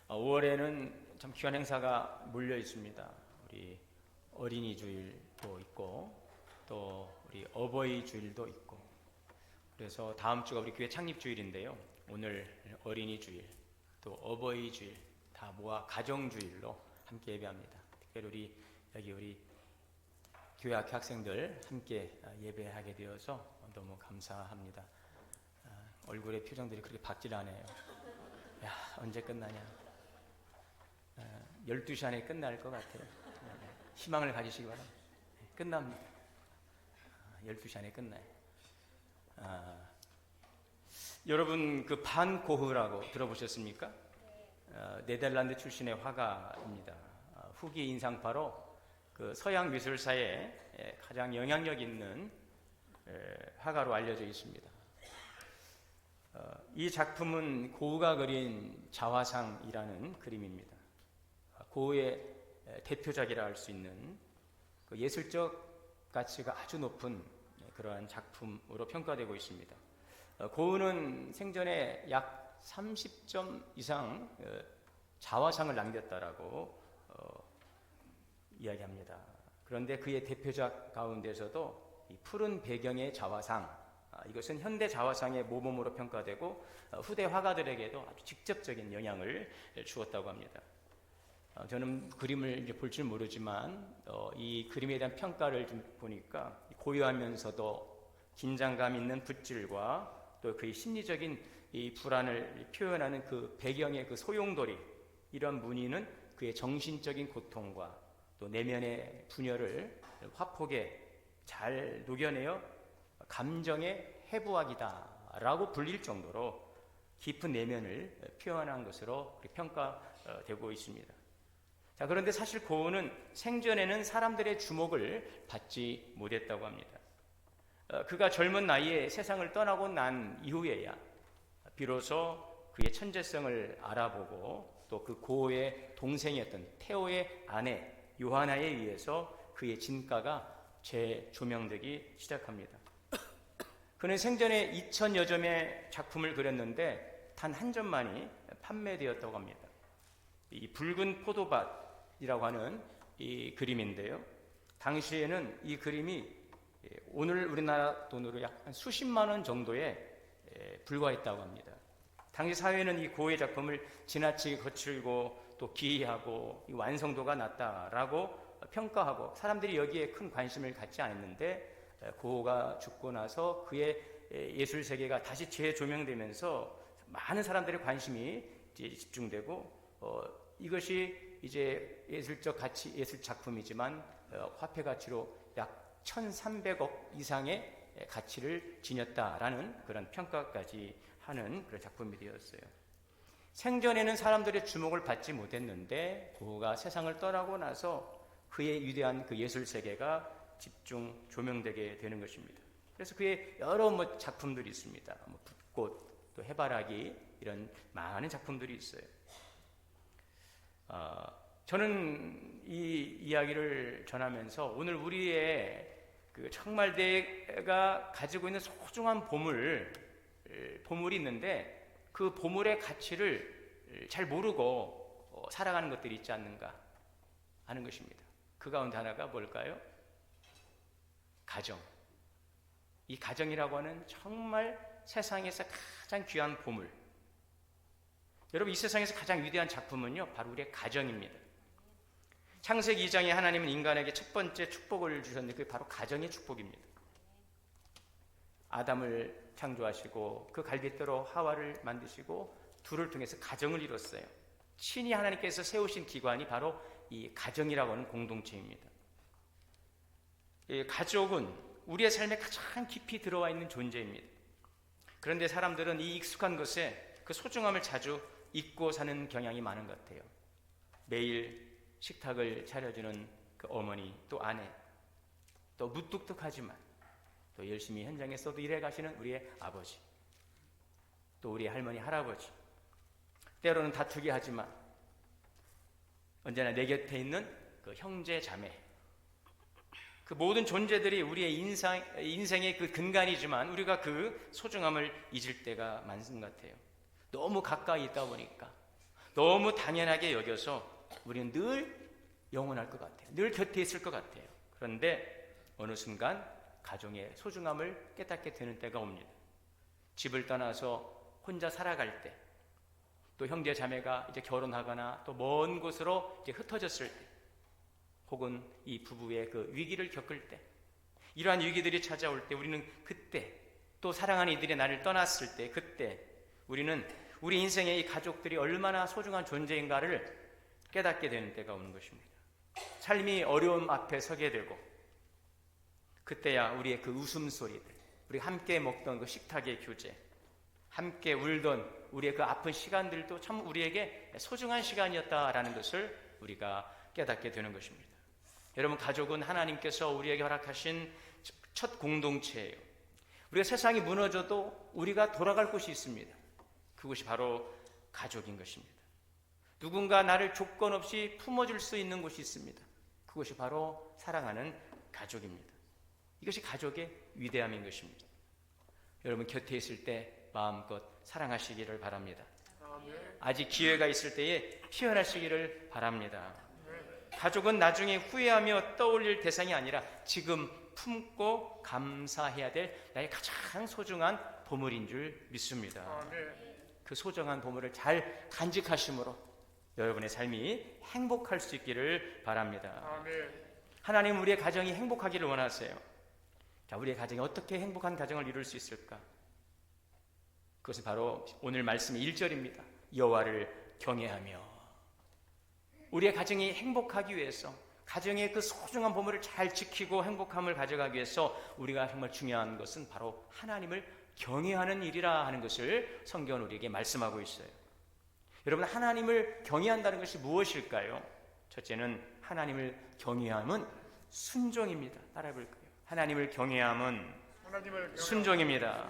5월에는 참 귀한 행사가 몰려 있습니다. 우리 어린이 주일도 있고 또 우리 어버이 주일도 있고, 그래서 다음 주가 우리 교회 창립 주일인데요. 오늘 어린이 주일 또 어버이 주일 다 모아 가정 주일로 함께 예배합니다. 특별히 우리 교회 학생들 함께 예배하게 되어서 너무 감사합니다. 얼굴의 표정들이 그렇게 밝질 않아요. 야, 언제 끝나냐? 12시 안에 끝날 것 같아요. 희망을 가지시기 바랍니다. 끝납니다. 12시 안에 끝나요. 여러분 그 반 고흐라고 들어보셨습니까? 네덜란드 출신의 화가입니다. 후기 인상파로 그 서양 미술사에 가장 영향력 있는 화가로 알려져 있습니다. 이 작품은 고흐가 그린 자화상이라는 그림입니다. 고흐의 대표작이라 할 수 있는 그 예술적 가치가 아주 높은 그러한 작품으로 평가되고 있습니다. 고흐는 생전에 약 30점 이상 자화상을 남겼다라고 이야기합니다. 그런데 그의 대표작 가운데서도 이 푸른 배경의 자화상, 이것은 현대 자화상의 모범으로 평가되고 후대 화가들에게도 아주 직접적인 영향을 주었다고 합니다. 저는 그림을 볼 줄 모르지만 이 그림에 대한 평가를 좀 보니까 고요하면서도 긴장감 있는 붓질과 또 그의 심리적인 이 불안을 표현하는 그 배경의 그 소용돌이, 이런 무늬는 그의 정신적인 고통과 또 내면의 분열을 화폭에 잘 녹여내어 감정의 해부학이다라고 불릴 정도로 깊은 내면을 표현한 것으로 평가되고 있습니다. 자, 그런데 사실 고흐는 생전에는 사람들의 주목을 받지 못했다고 합니다. 그가 젊은 나이에 세상을 떠나고 난 이후에야 비로소 그의 천재성을 알아보고 또 그 고흐의 동생이었던 테오의 아내 요하나에 의해서 그의 진가가 재조명되기 시작합니다. 그는 생전에 2000여 점의 작품을 그렸는데 단 한 점만이 판매되었다고 합니다. 이 붉은 포도밭이라고 하는 이 그림인데요, 당시에는 이 그림이 오늘 우리나라 돈으로 약 한 수십만 원 정도에 불과했다고 합니다. 당시 사회는 이 고흐의 작품을 지나치게 거칠고 또 기이하고 완성도가 낮다라고 평가하고 사람들이 여기에 큰 관심을 갖지 않았는데, 고흐가 죽고 나서 그의 예술 세계가 다시 재조명되면서 많은 사람들의 관심이 집중되고, 이것이 이제 예술적 가치, 예술 작품이지만 화폐 가치로 약 1,300억 이상의 가치를 지녔다라는 그런 평가까지 하는 그런 작품이 되었어요. 생전에는 사람들의 주목을 받지 못했는데 고흐가 세상을 떠나고 나서 그의 위대한 그 예술 세계가 집중 조명되게 되는 것입니다. 그래서 그의 여러 작품들이 있습니다. 붓꽃, 또 해바라기, 이런 많은 작품들이 있어요. 저는 이 이야기를 전하면서 오늘 우리의 그 정말 내가 가지고 있는 소중한 보물이 있는데 그 보물의 가치를 잘 모르고 살아가는 것들이 있지 않는가 하는 것입니다. 그 가운데 하나가 뭘까요? 가정. 이 가정이라고 하는 정말 세상에서 가장 귀한 보물. 여러분, 이 세상에서 가장 위대한 작품은요, 바로 우리의 가정입니다. 창세기 2장에 하나님은 인간에게 첫 번째 축복을 주셨는데 그게 바로 가정의 축복입니다. 아담을 창조하시고 그 갈빗대로 하와를 만드시고 둘을 통해서 가정을 이뤘어요. 친히 하나님께서 세우신 기관이 바로 이 가정이라고 하는 공동체입니다. 이 가족은 우리의 삶에 가장 깊이 들어와 있는 존재입니다. 그런데 사람들은 이 익숙한 것에 그 소중함을 자주 잊고 사는 경향이 많은 것 같아요. 매일 식탁을 차려주는 그 어머니, 또 아내, 또 무뚝뚝하지만 또 열심히 현장에서도 일해 가시는 우리의 아버지, 또 우리의 할머니, 할아버지, 때로는 다투게 하지만 언제나 내 곁에 있는 그 형제, 자매, 그 모든 존재들이 우리의 인생의 그 근간이지만 우리가 그 소중함을 잊을 때가 많은 것 같아요. 너무 가까이 있다 보니까, 너무 당연하게 여겨서 우리는 늘 영원할 것 같아요. 늘 곁에 있을 것 같아요. 그런데 어느 순간 가정의 소중함을 깨닫게 되는 때가 옵니다. 집을 떠나서 혼자 살아갈 때, 또 형제 자매가 이제 결혼하거나 또 먼 곳으로 이제 흩어졌을 때, 혹은 이 부부의 그 위기를 겪을 때, 이러한 위기들이 찾아올 때 우리는 그때, 또 사랑하는 이들이 나를 떠났을 때, 그때 우리는 우리 인생의 이 가족들이 얼마나 소중한 존재인가를 깨닫게 되는 때가 오는 것입니다. 삶이 어려움 앞에 서게 되고, 그때야 우리의 그 웃음소리들, 우리 함께 먹던 그 식탁의 교제, 함께 울던 우리의 그 아픈 시간들도 참 우리에게 소중한 시간이었다라는 것을 우리가 깨닫게 되는 것입니다. 여러분, 가족은 하나님께서 우리에게 허락하신 첫 공동체예요. 우리가 세상이 무너져도 우리가 돌아갈 곳이 있습니다. 그것이 바로 가족인 것입니다. 누군가 나를 조건 없이 품어줄 수 있는 곳이 있습니다. 그것이 바로 사랑하는 가족입니다. 이것이 가족의 위대함인 것입니다. 여러분, 곁에 있을 때 마음껏 사랑하시기를 바랍니다. 아직 기회가 있을 때에 표현하시기를 바랍니다. 가족은 나중에 후회하며 떠올릴 대상이 아니라 지금 품고 감사해야 될 나의 가장 소중한 보물인 줄 믿습니다. 그 소중한 보물을 잘 간직하심으로 여러분의 삶이 행복할 수 있기를 바랍니다. 하나님, 우리의 가정이 행복하기를 원하세요. 자, 우리의 가정이 어떻게 행복한 가정을 이룰 수 있을까? 그것은 바로 오늘 말씀의 1절입니다. 여호와를 경외하며. 우리의 가정이 행복하기 위해서, 가정의 그 소중한 보물을 잘 지키고 행복함을 가져가기 위해서 우리가 정말 중요한 것은 바로 하나님을 경외하는 일이라 하는 것을 성경은 우리에게 말씀하고 있어요. 여러분, 하나님을 경외한다는 것이 무엇일까요? 첫째는 하나님을 경외함은 순종입니다. 따라해 볼까요? 하나님을 경외함은 순종입니다.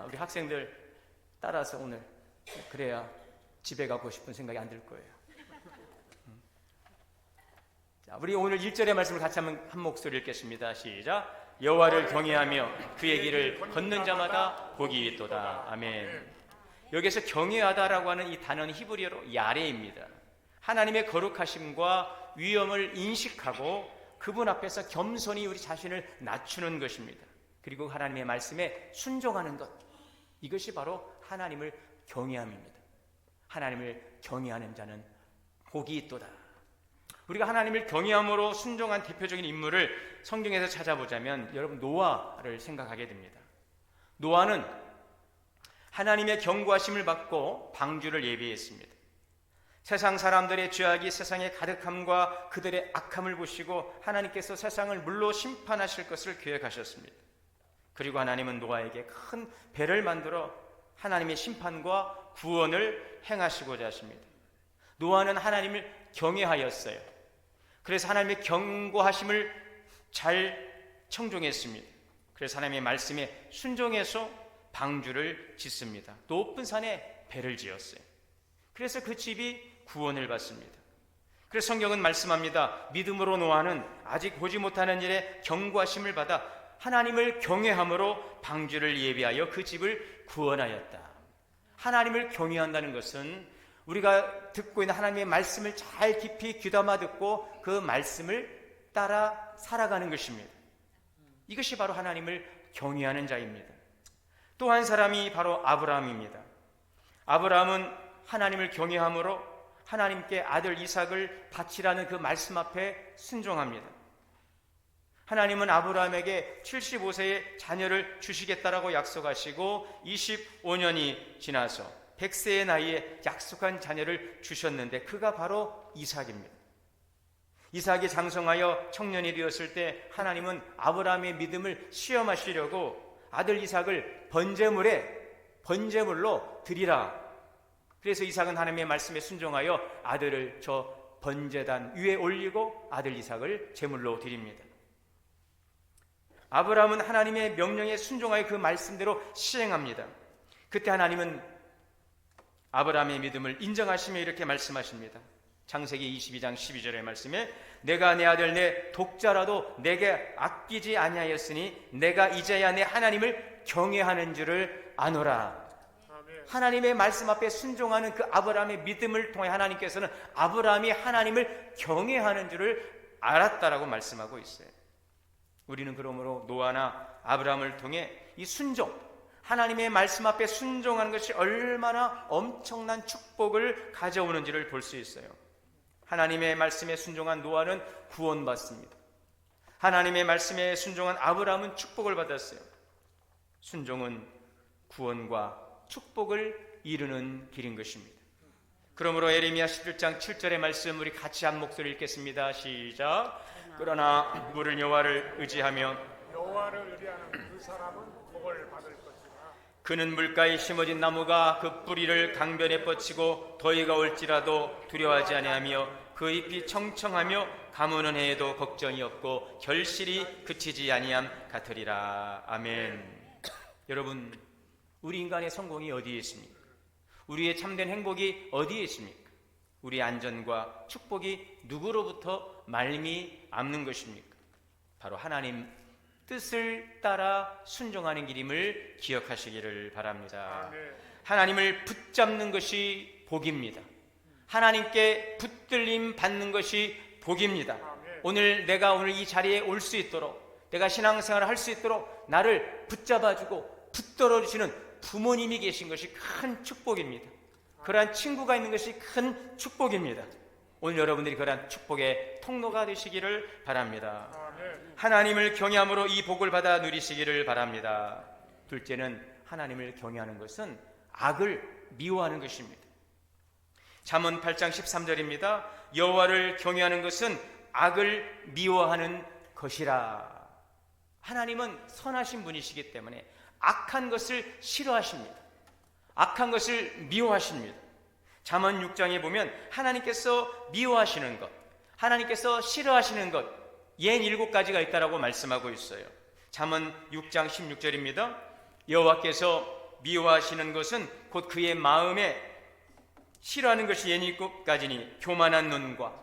우리 학생들 따라서 오늘 그래야 집에 가고 싶은 생각이 안 들 거예요. 자, 우리 오늘 1절의 말씀을 같이 한번 한 목소리 읽겠습니다. 시작. 여호와를 경외하며 그의 길을 걷는 자마다 복이 있도다. 아멘. 여기서 경외하다라고 하는 이 단어는 히브리어로 야레입니다. 하나님의 거룩하심과 위엄을 인식하고 그분 앞에서 겸손히 우리 자신을 낮추는 것입니다. 그리고 하나님의 말씀에 순종하는 것, 이것이 바로 하나님을 경외함입니다. 하나님을 경외하는 자는 복이 있도다. 우리가 하나님을 경외함으로 순종한 대표적인 인물을 성경에서 찾아보자면 여러분, 노아를 생각하게 됩니다. 노아는 하나님의 경고하심을 받고 방주를 예비했습니다. 세상 사람들의 죄악이 세상의 가득함과 그들의 악함을 보시고 하나님께서 세상을 물로 심판하실 것을 계획하셨습니다. 그리고 하나님은 노아에게 큰 배를 만들어 하나님의 심판과 구원을 행하시고자 하십니다. 노아는 하나님을 경외하였어요. 그래서 하나님의 경고하심을 잘 청종했습니다. 그래서 하나님의 말씀에 순종해서 방주를 짓습니다. 높은 산에 배를 지었어요. 그래서 그 집이 구원을 받습니다. 그래서 성경은 말씀합니다. 믿음으로 노아는 아직 보지 못하는 일에 경고하심을 받아 하나님을 경외함으로 방주를 예비하여 그 집을 구원하였다. 하나님을 경외한다는 것은 우리가 듣고 있는 하나님의 말씀을 잘 깊이 귀담아 듣고 그 말씀을 따라 살아가는 것입니다. 이것이 바로 하나님을 경외하는 자입니다. 또 한 사람이 바로 아브라함입니다. 아브라함은 하나님을 경외함으로 하나님께 아들 이삭을 바치라는 그 말씀 앞에 순종합니다. 하나님은 아브라함에게 75세의 자녀를 주시겠다라고 약속하시고 25년이 지나서 100세의 나이에 약속한 자녀를 주셨는데 그가 바로 이삭입니다. 이삭이 장성하여 청년이 되었을 때 하나님은 아브라함의 믿음을 시험하시려고 아들 이삭을 번제물로 드리라. 그래서 이삭은 하나님의 말씀에 순종하여 아들을 저 번제단 위에 올리고 아들 이삭을 제물로 드립니다. 아브라함은 하나님의 명령에 순종하여 그 말씀대로 시행합니다. 그때 하나님은 아브라함의 믿음을 인정하시며 이렇게 말씀하십니다. 창세기 22장 12절의 말씀에 내가 내 아들 내 독자라도 내게 아끼지 아니하였으니 내가 이제야 내 하나님을 경외하는 줄을 아노라. 하나님의 말씀 앞에 순종하는 그 아브라함의 믿음을 통해 하나님께서는 아브라함이 하나님을 경외하는 줄을 알았다라고 말씀하고 있어요. 우리는 그러므로 노아나 아브라함을 통해 이 순종, 하나님의 말씀 앞에 순종하는 것이 얼마나 엄청난 축복을 가져오는지를 볼 수 있어요. 하나님의 말씀에 순종한 노아는 구원받습니다. 하나님의 말씀에 순종한 아브라함은 축복을 받았어요. 순종은 구원과 축복을 이루는 길인 것입니다. 그러므로 에레미야 11장 7절의 말씀 우리 같이 한 목소리 읽겠습니다. 시작. 그러나 물을 여호와를 의지하며 여호와를 의뢰하는 그 사람은 복을 받을 것이라. 그는 물가에 심어진 나무가 그 뿌리를 강변에 뻗치고 더위가 올지라도 두려워하지 아니하며 그 잎이 청청하며 가무는 해에도 걱정이 없고 결실이 그치지 아니함 같으리라. 아멘. 여러분, 우리 인간의 성공이 어디에 있습니까? 우리의 참된 행복이 어디에 있습니까? 우리의 안전과 축복이 누구로부터 말미암는 것입니까? 바로 하나님 뜻을 따라 순종하는 길임을 기억하시기를 바랍니다. 하나님을 붙잡는 것이 복입니다. 하나님께 붙들림 받는 것이 복입니다. 오늘 내가 이 자리에 올 수 있도록, 내가 신앙생활을 할 수 있도록 나를 붙잡아주고 붙들어 주시는 부모님이 계신 것이 큰 축복입니다. 그러한 친구가 있는 것이 큰 축복입니다. 오늘 여러분들이 그러한 축복의 통로가 되시기를 바랍니다. 하나님을 경외함으로 이 복을 받아 누리시기를 바랍니다. 둘째는 하나님을 경외하는 것은 악을 미워하는 것입니다. 잠언 8장 13절입니다. 여호와를 경외하는 것은 악을 미워하는 것이라. 하나님은 선하신 분이시기 때문에 악한 것을 싫어하십니다. 악한 것을 미워하십니다. 잠언 6장에 보면 하나님께서 미워하시는 것, 하나님께서 싫어하시는 것, 옌 7가지가 있다라고 말씀하고 있어요. 잠언 6장 16절입니다. 여호와께서 미워하시는 것은 곧 그의 마음에 싫어하는 것이 옌 7가지니 교만한 눈과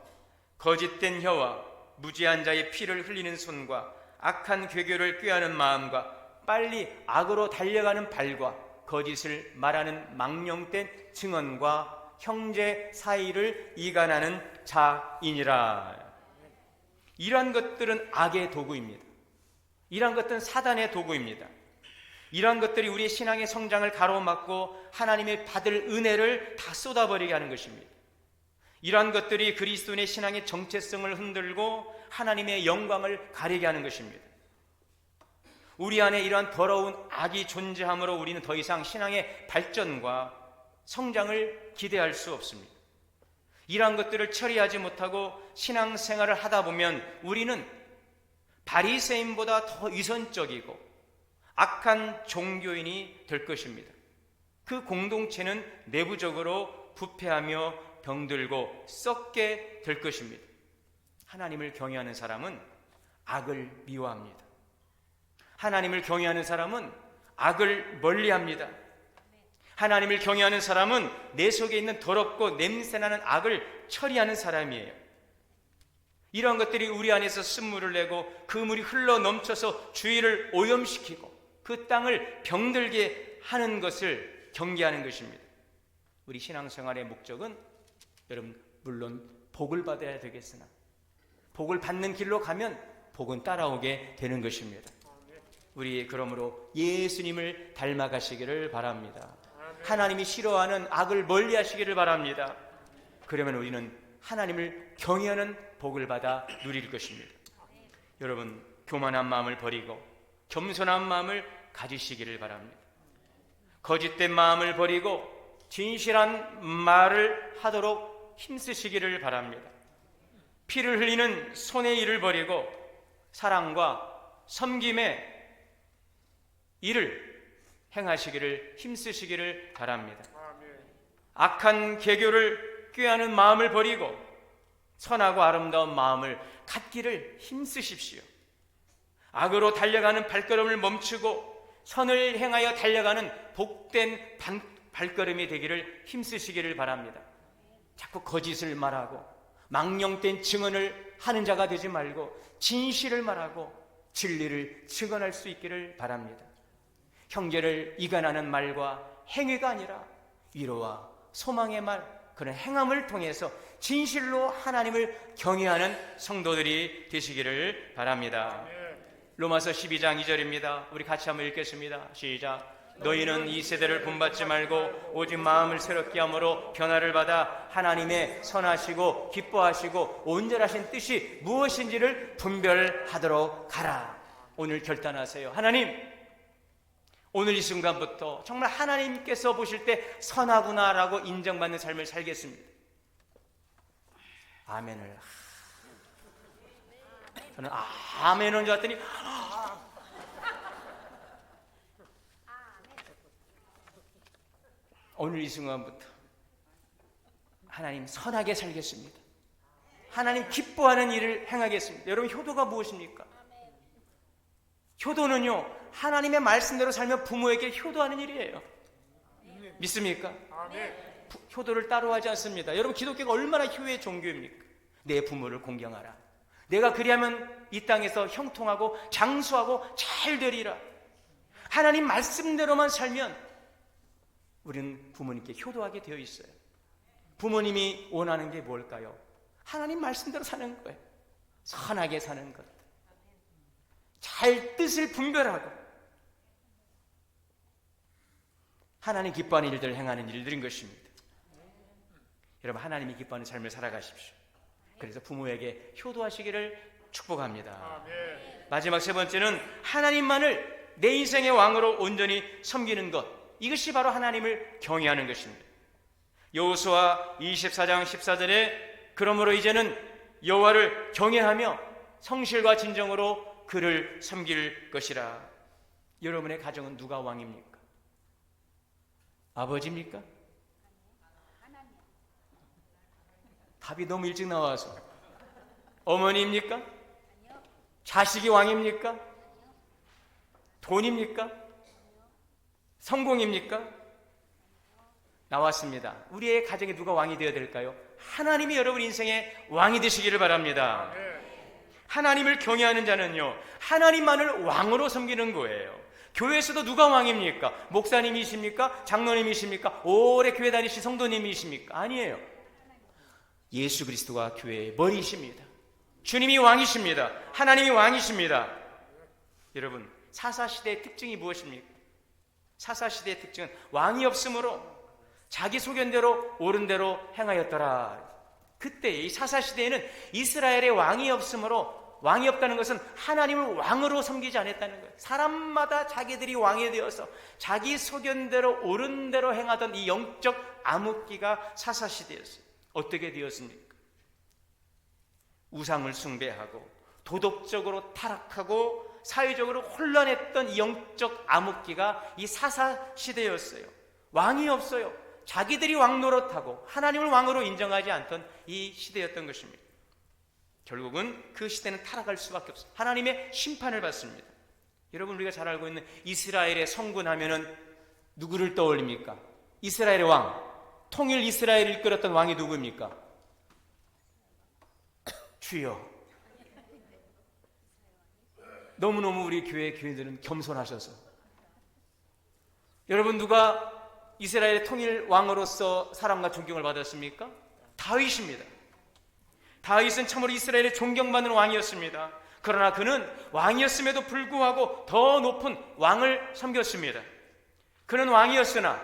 거짓된 혀와 무지한 자의 피를 흘리는 손과 악한 괴교를 꾀하는 마음과 빨리 악으로 달려가는 발과 거짓을 말하는 망령된 증언과 형제 사이를 이간하는 자이니라. 이러한 것들은 악의 도구입니다. 이러한 것들은 사단의 도구입니다. 이러한 것들이 우리의 신앙의 성장을 가로막고 하나님의 받을 은혜를 다 쏟아버리게 하는 것입니다. 이러한 것들이 그리스도인의 신앙의 정체성을 흔들고 하나님의 영광을 가리게 하는 것입니다. 우리 안에 이러한 더러운 악이 존재함으로 우리는 더 이상 신앙의 발전과 성장을 기대할 수 없습니다. 이러한 것들을 처리하지 못하고 신앙생활을 하다 보면 우리는 바리새인보다 더 위선적이고 악한 종교인이 될 것입니다. 그 공동체는 내부적으로 부패하며 병들고 썩게 될 것입니다. 하나님을 경외하는 사람은 악을 미워합니다. 하나님을 경외하는 사람은 악을 멀리합니다. 하나님을 경외하는 사람은 내 속에 있는 더럽고 냄새나는 악을 처리하는 사람이에요. 이러한 것들이 우리 안에서 쓴물을 내고 그 물이 흘러 넘쳐서 주위를 오염시키고 그 땅을 병들게 하는 것을 경계하는 것입니다. 우리 신앙생활의 목적은 여러분 물론 복을 받아야 되겠으나 복을 받는 길로 가면 복은 따라오게 되는 것입니다. 우리 그러므로 예수님을 닮아가시기를 바랍니다. 하나님이 싫어하는 악을 멀리하시기를 바랍니다. 그러면 우리는 하나님을 경외하는 복을 받아 누릴 것입니다. 여러분 교만한 마음을 버리고 겸손한 마음을 가지시기를 바랍니다. 거짓된 마음을 버리고 진실한 말을 하도록 힘쓰시기를 바랍니다. 피를 흘리는 손의 일을 버리고 사랑과 섬김의 일을 행하시기를 힘쓰시기를 바랍니다. 악한 계교를 꾀하는 마음을 버리고 선하고 아름다운 마음을 갖기를 힘쓰십시오. 악으로 달려가는 발걸음을 멈추고 선을 행하여 달려가는 복된 발걸음이 되기를 힘쓰시기를 바랍니다. 자꾸 거짓을 말하고 망령된 증언을 하는 자가 되지 말고 진실을 말하고 진리를 증언할 수 있기를 바랍니다. 형제를 이간하는 말과 행위가 아니라 위로와 소망의 말, 그런 행함을 통해서 진실로 하나님을 경외하는 성도들이 되시기를 바랍니다. 로마서 12장 2절입니다. 우리 같이 한번 읽겠습니다. 시작. 너희는 이 세대를 본받지 말고 오직 마음을 새롭게 함으로 변화를 받아 하나님의 선하시고 기뻐하시고 온전하신 뜻이 무엇인지를 분별하도록 하라. 오늘 결단하세요. 하나님, 오늘 이 순간부터 정말 하나님께서 보실 때 선하구나라고 인정받는 삶을 살겠습니다. 아멘을. 저는 아멘은 줄 알았더니 오늘 이 순간부터 하나님 선하게 살겠습니다. 하나님 기뻐하는 일을 행하겠습니다. 여러분, 효도가 무엇입니까? 효도는요, 하나님의 말씀대로 살면 부모에게 효도하는 일이에요. 믿습니까? 효도를 따로 하지 않습니다. 여러분, 기독교가 얼마나 효의 종교입니까? 내 부모를 공경하라. 내가 그리하면 이 땅에서 형통하고 장수하고 잘 되리라. 하나님 말씀대로만 살면 우리는 부모님께 효도하게 되어 있어요. 부모님이 원하는 게 뭘까요? 하나님 말씀대로 사는 거예요. 선하게 사는 것, 잘 뜻을 분별하고 하나님 기뻐하는 일들을 행하는 일들인 것입니다. 여러분, 하나님이 기뻐하는 삶을 살아가십시오. 그래서 부모에게 효도하시기를 축복합니다. 마지막 세 번째는 하나님만을 내 인생의 왕으로 온전히 섬기는 것, 이것이 바로 하나님을 경외하는 것입니다. 여호수아 24장 14절에 그러므로 이제는 여호와를 경외하며 성실과 진정으로 그를 섬길 것이라. 여러분의 가정은 누가 왕입니까? 아버지입니까? 답이 너무 일찍 나와서. 어머니입니까? 자식이 왕입니까? 돈입니까? 성공입니까? 나왔습니다. 우리의 가정에 누가 왕이 되어야 될까요? 하나님이 여러분 인생의 왕이 되시기를 바랍니다. 하나님을 경외하는 자는요, 하나님만을 왕으로 섬기는 거예요. 교회에서도 누가 왕입니까? 목사님이십니까? 장로님이십니까? 오래 교회 다니신 성도님이십니까? 아니에요. 예수 그리스도가 교회의 머리이십니다. 주님이 왕이십니다. 하나님이 왕이십니다. 여러분, 사사시대의 특징이 무엇입니까? 사사시대의 특징은 왕이 없으므로 자기 소견대로 옳은 대로 행하였더라. 그때 이 사사시대에는 이스라엘의 왕이 없으므로, 왕이 없다는 것은 하나님을 왕으로 섬기지 않았다는 거예요. 사람마다 자기들이 왕이 되어서 자기 소견대로 옳은 대로 행하던 이 영적 암흑기가 사사시대였어요. 어떻게 되었습니까? 우상을 숭배하고 도덕적으로 타락하고 사회적으로 혼란했던 이 영적 암흑기가 이 사사시대였어요. 왕이 없어요. 자기들이 왕 노릇하고 하나님을 왕으로 인정하지 않던 이 시대였던 것입니다. 결국은 그 시대는 타락할 수밖에 없어요. 하나님의 심판을 받습니다. 여러분, 우리가 잘 알고 있는 이스라엘의 성군 하면은 누구를 떠올립니까? 이스라엘의 왕, 통일 이스라엘을 이끌었던 왕이 누구입니까? 주여. 너무너무 우리 교회 교인들은 겸손하셔서, 여러분, 누가 이스라엘의 통일 왕으로서 사랑과 존경을 받았습니까? 다윗입니다. 다윗은 참으로 이스라엘의 존경받는 왕이었습니다. 그러나 그는 왕이었음에도 불구하고 더 높은 왕을 섬겼습니다. 그는 왕이었으나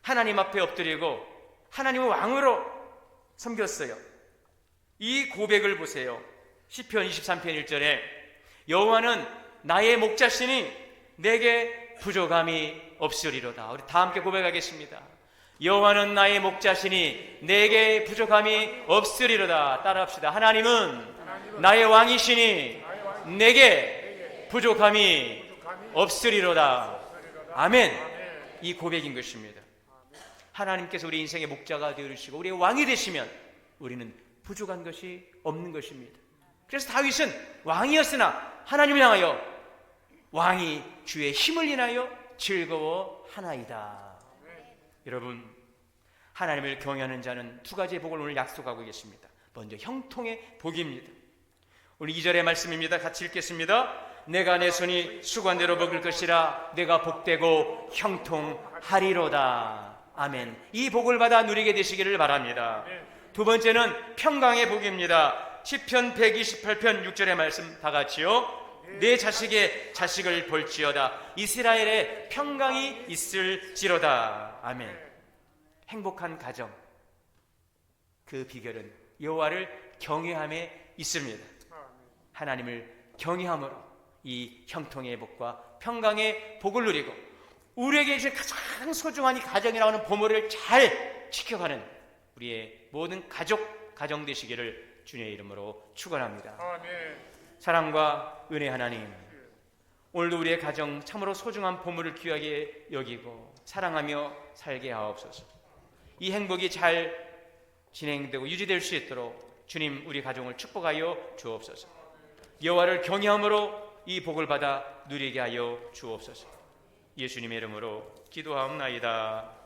하나님 앞에 엎드리고 하나님을 왕으로 섬겼어요. 이 고백을 보세요. 시편 23편 1절에 여호와는 나의 목자시니 내게 부족함이 없으리로다. 우리 다 함께 고백하겠습니다. 여호와는 나의 목자시니 내게 부족함이 없으리로다. 따라합시다. 하나님은 나의 왕이시니 내게 부족함이 없으리로다. 아멘. 이 고백인 것입니다. 하나님께서 우리 인생의 목자가 되어주시고 우리의 왕이 되시면 우리는 부족한 것이 없는 것입니다. 그래서 다윗은 왕이었으나 하나님을 향하여 왕이 주의 힘을 인하여 즐거워하나이다. 여러분, 하나님을 경외하는 자는 두 가지의 복을 오늘 약속하고 계십니다. 먼저 형통의 복입니다. 오늘 2절의 말씀입니다. 같이 읽겠습니다. 내가 내 손이 수관대로 먹을 것이라. 내가 복되고 형통하리로다. 아멘. 이 복을 받아 누리게 되시기를 바랍니다. 두 번째는 평강의 복입니다. 시편 128편 6절의 말씀 다 같이요. 내 자식의 자식을 볼지어다. 이스라엘에 평강이 있을지로다. 아멘. 행복한 가정, 그 비결은 여호와를 경외함에 있습니다. 하나님을 경외함으로 이 형통의 복과 평강의 복을 누리고 우리에게 이제 가장 소중한 이 가정이라고 하는 보물을 잘 지켜가는 우리의 모든 가정 되시기를 주님의 이름으로 축원합니다. 사랑과 은혜 하나님, 오늘도 우리의 가정 참으로 소중한 보물을 귀하게 여기고 사랑하며 살게 하옵소서. 이 행복이 잘 진행되고 유지될 수 있도록 주님 우리 가정을 축복하여 주옵소서. 여호와를 경외함으로 이 복을 받아 누리게 하여 주옵소서. 예수님의 이름으로 기도하옵나이다.